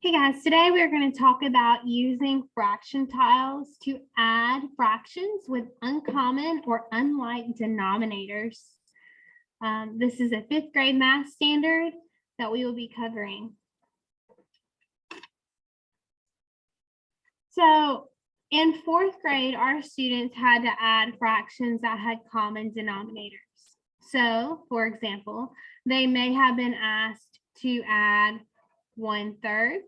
Hey guys, today we're going to talk about using fraction tiles to add fractions with uncommon or unlike denominators. This is a 5th grade math standard that we will be covering. So in 4th grade, our students had to add fractions that had common denominators. So for example, they may have been asked to add 1/3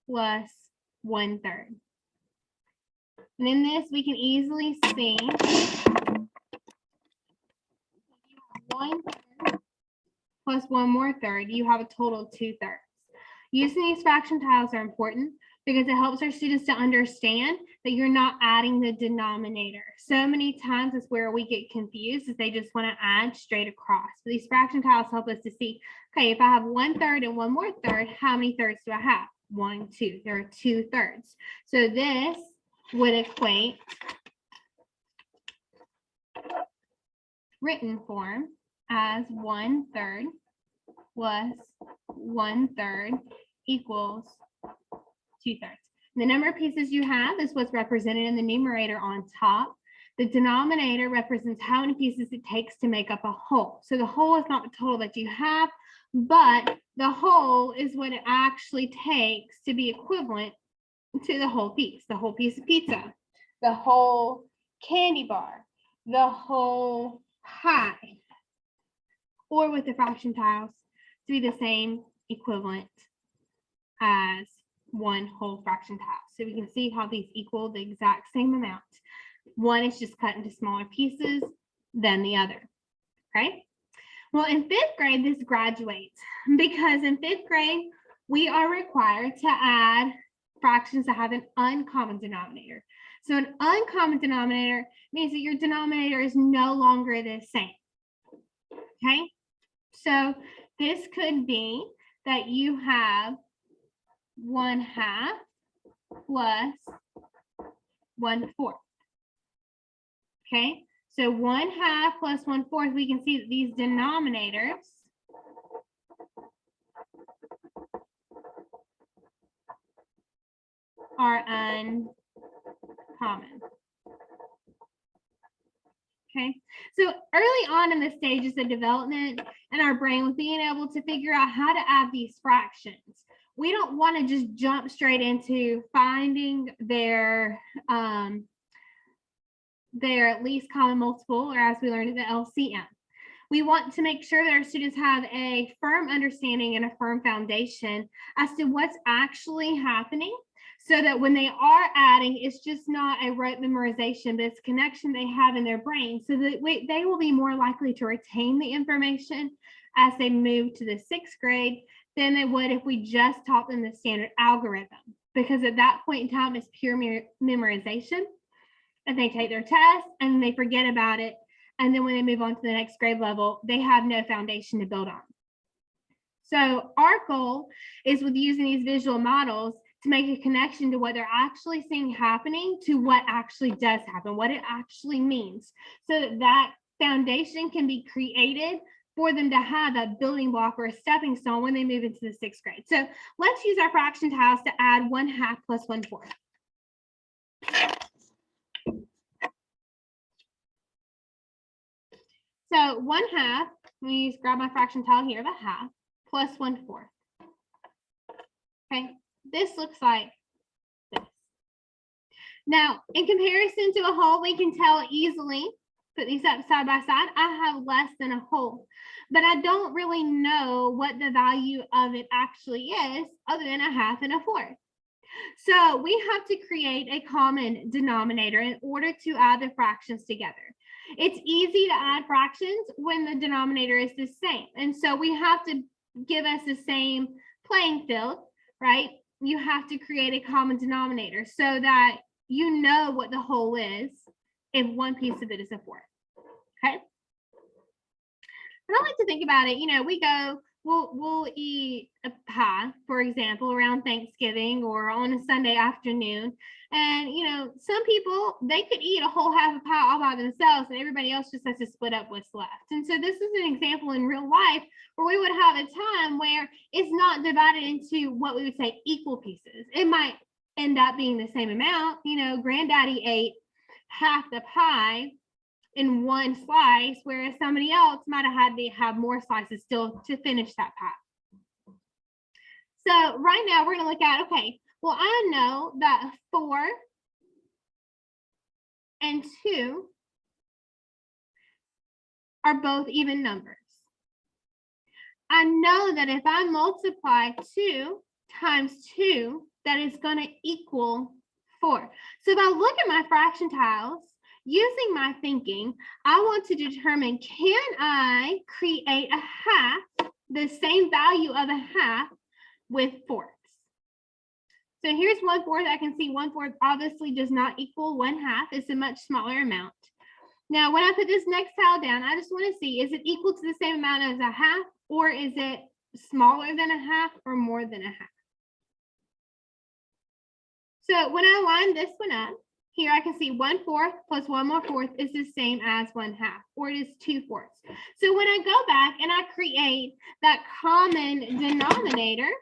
plus 1/3. And in this, we can easily see 1/3 plus 1 more third, you have a total of 2/3. Using these fraction tiles are important because it helps our students to understand that you're not adding the denominator. So many times is where we get confused is they just want to add straight across. But these fraction tiles help us to see, okay, if I have 1/3 and 1 more third, how many thirds do I have? 1, 2. There are 2/3. So this would equate written form as 1/3 plus 1/3 equals 2/3. The number of pieces you have is what's represented in the numerator on top. The denominator represents how many pieces it takes to make up a whole. So the whole is not the total that you have, but the whole is what it actually takes to be equivalent to the whole piece of pizza, the whole candy bar, the whole pie, or with the fraction tiles to be the same equivalent as one whole fraction tile. So we can see how these equal the exact same amount. One is just cut into smaller pieces than the other, okay? Well, in 5th grade, this graduates because in 5th grade, we are required to add fractions that have an uncommon denominator. So an uncommon denominator means that your denominator is no longer the same, okay? So this could be that you have 1/2 plus 1/4. Okay, so 1/2 plus 1/4, we can see that these denominators are uncommon. Okay, so early on in the stages of development in our brain with being able to figure out how to add these fractions, we don't want to just jump straight into finding their least common multiple, or as we learned, the LCM. We want to make sure that our students have a firm understanding and a firm foundation as to what's actually happening, so that when they are adding, it's just not a rote memorization, but it's a connection they have in their brain, so that they will be more likely to retain the information as they move to the 6th grade than they would if we just taught them the standard algorithm, because at that point in time, it's pure memorization. And they take their test and they forget about it. And then when they move on to the next grade level, they have no foundation to build on. So our goal is with using these visual models to make a connection to what they're actually seeing happening to what actually does happen, what it actually means, so that that foundation can be created for them to have a building block or a stepping stone when they move into the 6th grade. So let's use our fraction tiles to add 1/2 plus 1/4. So 1/2, let me grab my fraction tile here, the 1/2 plus 1/4. Okay, this looks like this. Now, in comparison to a whole, we can tell easily, put these up side by side, I have less than a whole, but I don't really know what the value of it actually is other than 1/2 and 1/4. So we have to create a common denominator in order to add the fractions together. It's easy to add fractions when the denominator is the same. And so we have to give us the same playing field, right? You have to create a common denominator so that you know what the whole is if one piece of it is a 4th, okay? And I like to think about it, we go we'll eat a pie, for example, around Thanksgiving or on a Sunday afternoon. And you know, some people, they could eat a whole half a pie all by themselves and everybody else just has to split up what's left. And so this is an example in real life where we would have a time where it's not divided into what we would say equal pieces. It might end up being the same amount. You know, granddaddy ate half the pie in one slice, whereas somebody else might have had to have more slices still to finish that pie. So right now we're going to look at, okay, well, I know that 4 and 2 are both even numbers. I know that if I multiply 2 times 2, that is going to equal 4. So if I look at my fraction tiles, using my thinking, I want to determine, can I create a half, the same value of a half with fourths? So here's 1/4. I can see 1/4 obviously does not equal 1/2. It's a much smaller amount. Now, when I put this next tile down, I just want to see, is it equal to the same amount as a half, or is it smaller than a half or more than a half? So when I line this one up, here I can see 1/4 plus 1 more fourth is the same as 1/2, or it is 2/4. So when I go back and I create that common denominator,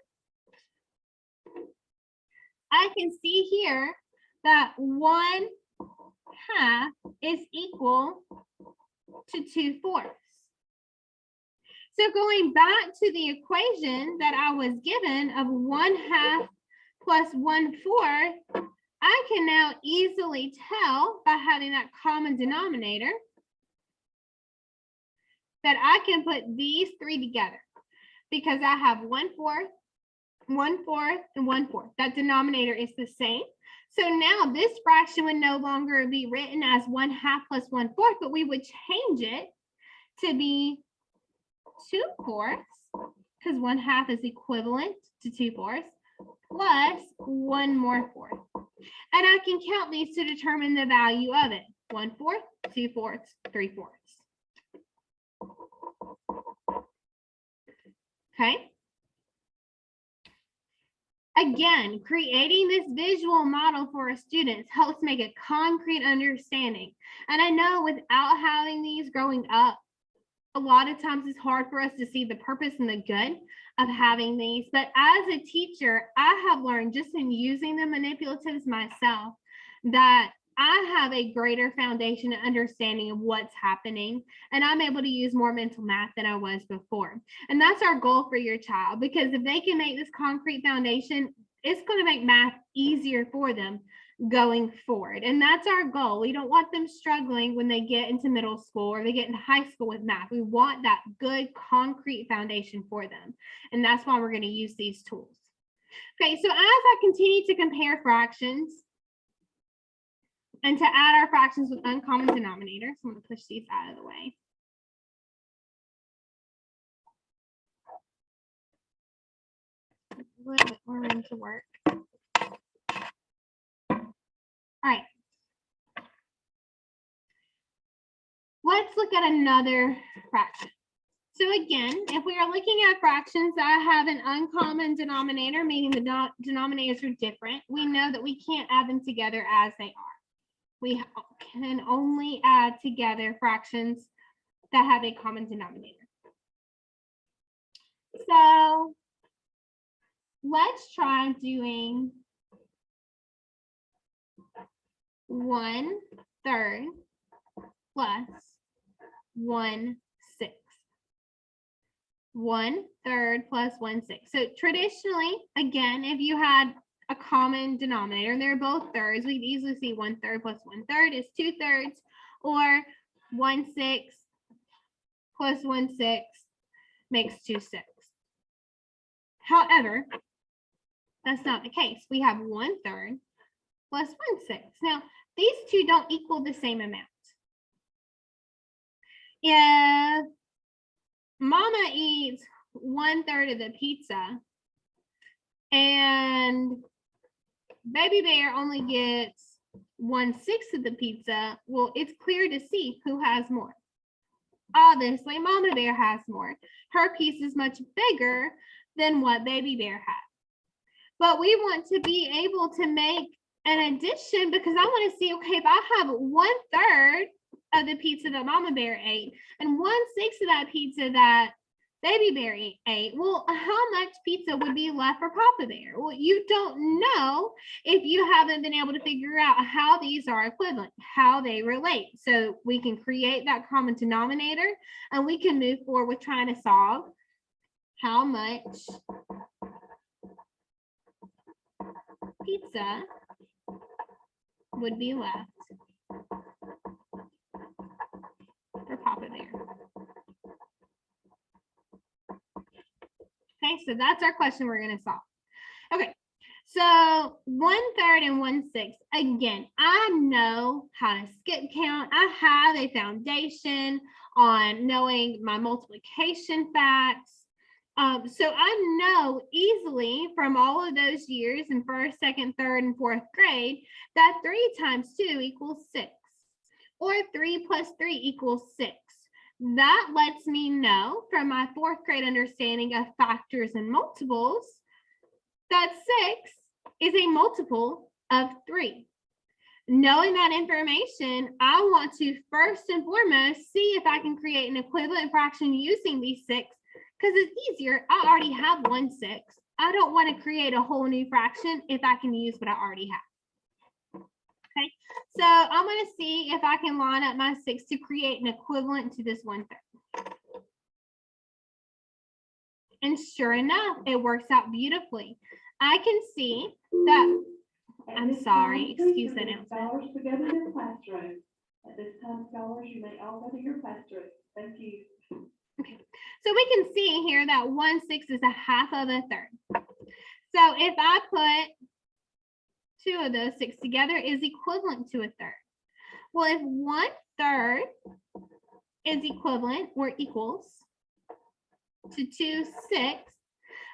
I can see here that 1/2 is equal to 2/4. So going back to the equation that I was given of 1/2 plus 1/4, I can now easily tell by having that common denominator that I can put these 3 together because I have 1/4, 1/4, and 1/4. That denominator is the same. So now this fraction would no longer be written as 1/2 plus 1/4, but we would change it to be 2/4, because 1/2 is equivalent to 2/4, plus 1 more fourth. And I can count these to determine the value of it. 1/4, 2/4, 3/4. Okay. Again, creating this visual model for our students helps make a concrete understanding. And I know without having these growing up, a lot of times it's hard for us to see the purpose and the good of having these. But as a teacher, I have learned just in using the manipulatives myself that I have a greater foundation and understanding of what's happening, and I'm able to use more mental math than I was before. And that's our goal for your child, because if they can make this concrete foundation, it's going to make math easier for them going forward. And that's our goal. We don't want them struggling when they get into middle school or they get into high school with math. We want that good concrete foundation for them. And that's why we're going to use these tools. Okay, so as I continue to compare fractions and to add our fractions with uncommon denominators, I'm going to push these out of the way. A little bit more room to work. All right. Let's look at another fraction. So again, if we are looking at fractions that have an uncommon denominator, meaning the denominators are different, we know that we can't add them together as they are. We can only add together fractions that have a common denominator. So let's try doing 1/3 plus 1/6. 1/3 plus 1/6. So traditionally, again, if you had a common denominator and they're both thirds, we'd easily see 1/3 plus 1/3 is 2/3, or 1/6 plus 1/6 makes 2/6. However, that's not the case. We have 1/3 plus 1/6. Now, these two don't equal the same amount. If Mama eats 1/3 of the pizza and Baby Bear only gets 1/6 of the pizza, well, it's clear to see who has more. Obviously, Mama Bear has more. Her piece is much bigger than what Baby Bear has. But we want to be able to make an addition because I want to see, okay, if I have 1/3 of the pizza that Mama Bear ate and 1/6 of that pizza that Baby Bear ate, well, how much pizza would be left for Papa Bear? Well, you don't know if you haven't been able to figure out how these are equivalent, how they relate. So we can create that common denominator and we can move forward with trying to solve how much pizza would be left for Papa Bear. Okay, so that's our question we're going to solve. Okay, so 1/3 and 1/6. Again, I know how to skip count. I have a foundation on knowing my multiplication facts. So I know easily from all of those years in 1st, 2nd, 3rd, and 4th grade that 3 times 2 equals 6, or 3 plus 3 equals 6. That lets me know from my 4th grade understanding of factors and multiples that 6 is a multiple of 3. Knowing that information, I want to first and foremost see if I can create an equivalent fraction using these 6 because it's easier. I already have 1/6. I don't want to create a whole new fraction if I can use what I already have. Okay, so I'm going to see if I can line up my 6 to create an equivalent to this 1/3. And sure enough, it works out beautifully. I can see that, I'm sorry, excuse the announcement. Scholars to go to their classroom. At this time, scholars, you may all go to your classroom. Thank you. Okay, so we can see here that 1/6 is a half of a third. So if I put 2 of those 6 together is equivalent to a third. Well, if 1/3 is equivalent or equals to 2/6,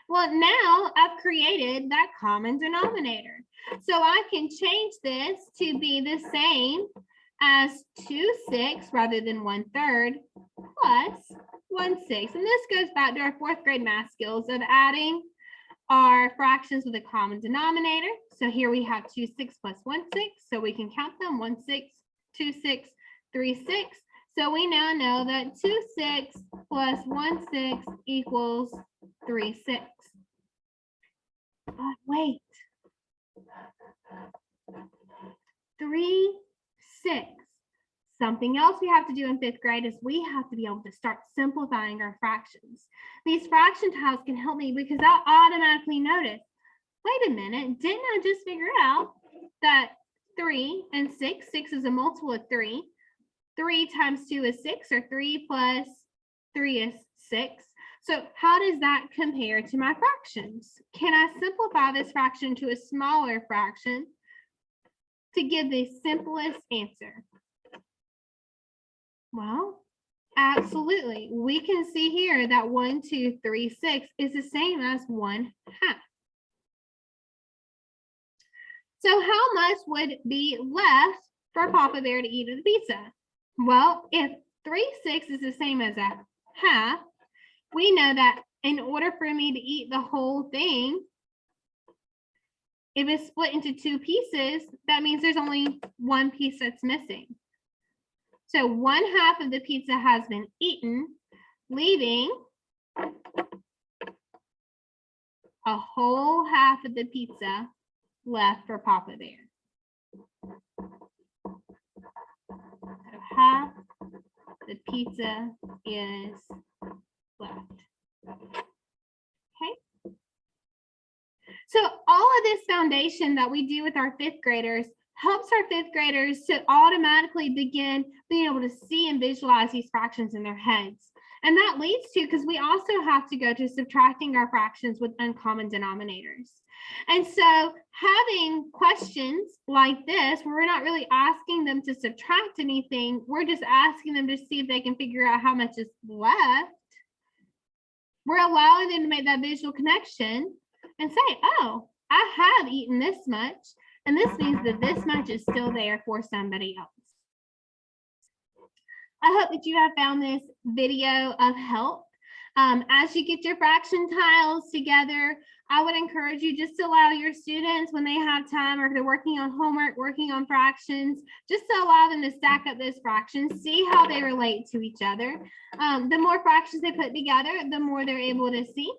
well, now I've created that common denominator. So I can change this to be the same as 2/6 rather than 1/3 plus 1/6. And this goes back to our 4th grade math skills of adding our fractions with a common denominator. So here we have 2/6 plus 1/6. So we can count them 1/6, 2/6, 3/6. So we now know that 2/6 plus 1/6 equals 3/6. But wait, 3/6. Something else we have to do in 5th grade is we have to be able to start simplifying our fractions. These fraction tiles can help me because I automatically notice, wait a minute, didn't I just figure out that 3 and 6, 6 is a multiple of 3. 3 times 2 is 6, or 3 plus 3 is 6. So how does that compare to my fractions? Can I simplify this fraction to a smaller fraction to give the simplest answer? Well, absolutely. We can see here that 1, 2, 3, 6 is the same as 1/2. So how much would be left for Papa Bear to eat of the pizza? Well, if 3/6 is the same as a half, we know that in order for me to eat the whole thing, if it's split into 2 pieces, that means there's only 1 piece that's missing. So 1/2 of the pizza has been eaten, leaving a whole half of the pizza left for Papa Bear. So half the pizza is left. Okay. So all of this foundation that we do with our 5th graders helps our 5th graders to automatically begin being able to see and visualize these fractions in their heads. And that leads to, because we also have to go to subtracting our fractions with uncommon denominators. And so having questions like this, where we're not really asking them to subtract anything, we're just asking them to see if they can figure out how much is left. We're allowing them to make that visual connection and say, oh, I have eaten this much. And this means that this much is still there for somebody else. I hope that you have found this video of help. As you get your fraction tiles together, I would encourage you just to allow your students, when they have time or if they're working on homework, working on fractions, just to allow them to stack up those fractions, see how they relate to each other. The more fractions they put together, the more they're able to see.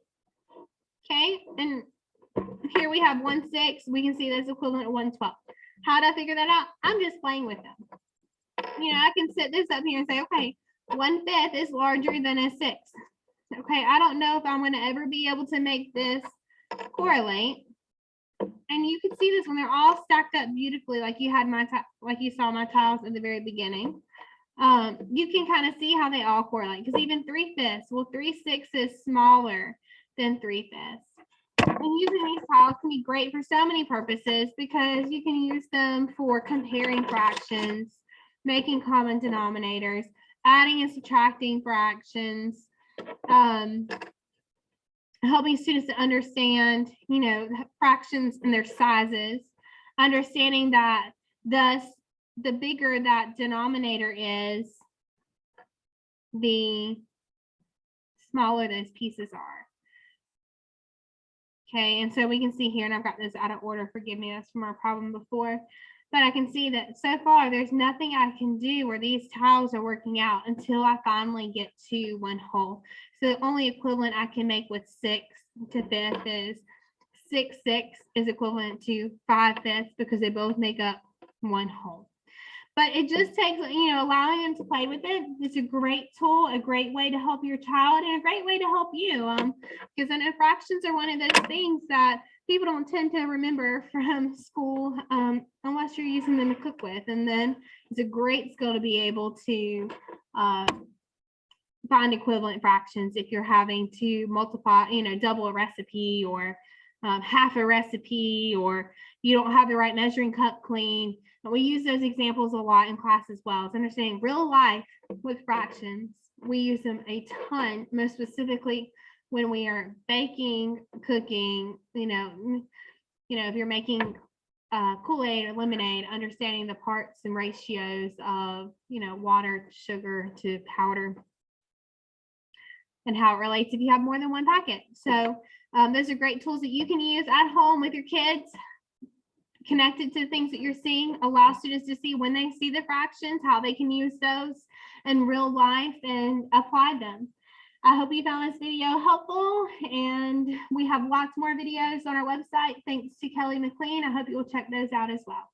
Okay, and here we have 1/6. We can see that's equivalent to 1/12. How do I figure that out? I'm just playing with them. You know, I can set this up here and say, okay, 1/5 is larger than a 6. Okay, I don't know if I'm going to ever be able to make this correlate. And you can see this when they're all stacked up beautifully, like you had like you saw my tiles at the very beginning. You can kind of see how they all correlate, because even 3/5, well, 3/6 is smaller than 3/5. And using these tiles can be great for so many purposes, because you can use them for comparing fractions, making common denominators, adding and subtracting fractions, helping students to understand, you know, fractions and their sizes, understanding that thus the bigger that denominator is, the smaller those pieces are. Okay, and so we can see here, and I've got this out of order, forgive me, that's from our problem before, but I can see that so far there's nothing I can do where these tiles are working out until I finally get to one whole. So the only equivalent I can make with 6 to 5 is 6/6 is equivalent to 5/5, because they both make up one whole. But it just takes, you know, allowing them to play with it. It's a great tool, a great way to help your child, and a great way to help you. Because I know fractions are one of those things that people don't tend to remember from school unless you're using them to cook with. And then it's a great skill to be able to find equivalent fractions if you're having to multiply, you know, double a recipe, or half a recipe, or you don't have the right measuring cup clean. And we use those examples a lot in class as well. It's understanding real life with fractions. We use them a ton, most specifically when we are baking, cooking, you know, if you're making Kool-Aid or lemonade, understanding the parts and ratios of, you know, water, sugar to powder, and how it relates if you have more than one packet. So those are great tools that you can use at home with your kids, connected to things that you're seeing. Allow students to see when they see the fractions, how they can use those in real life and apply them. I hope you found this video helpful, and we have lots more videos on our website. Thanks to Kelly McLean. I hope you will check those out as well.